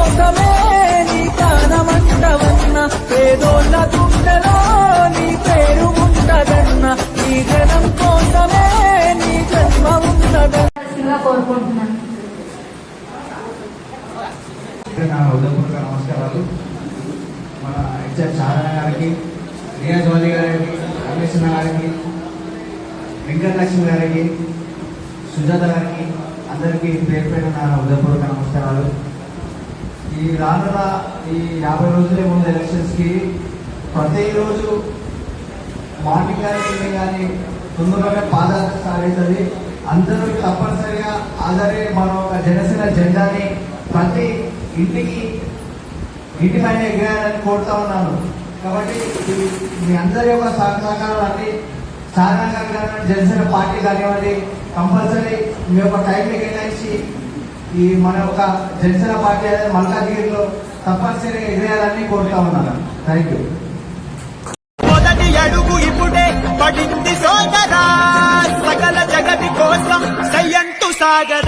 కోసమే నీ ప్రాణమంటవన్న పేదోళ్ళ గుండెలో నీ పేరు ఉంటదన్న నీ జనం కోసమే నీ జన్మ ఉంటదన్న కోరుకుంటున్నాను. ఉదయపూర్వక నమస్కారాలు. మన హెచ్ఎఫ్ సారణ గారికి, రియాజ్ వలి గారికి, రమేష్ గారికి, వెంకటలక్ష్మి గారికి, సుజాత గారికి అందరికీ పేరు పేరు నా ఉదయపూర్వక నమస్కారాలు. ఈ రానున్న ఈ 50 రోజులే ముందు ఎలక్షన్స్కి ప్రతిరోజు మార్నింగ్ కానీ ఈవినింగ్ కానీ తొందరగా పాదయాత్ర స్టార్ట్ అవుతుంది. అందరూ తప్పనిసరిగా ఆధారే మన ఒక జనసేన జెండాని ప్రతి ఇంటి పైన ఎగరాలని కోరుతా ఉన్నాను. కాబట్టి మీ అందరి యొక్క సహకారాలు అన్ని సాధారణంగా జనసేన పార్టీ కానివ్వండి కంపల్సరీ మీ యొక్క టైంని కేటాయించి ఈ మన యొక్క జనసేన పార్టీ అనేది మల్కాజ్గిరిలో తప్పనిసరిగా ఎగరేయాలని కోరుతా ఉన్నాను. Thank you. మొదటి అడుగు ఇప్పుడే పడింది సోదరా, సకల జగతి కోసం సయ్యంటు సాగర.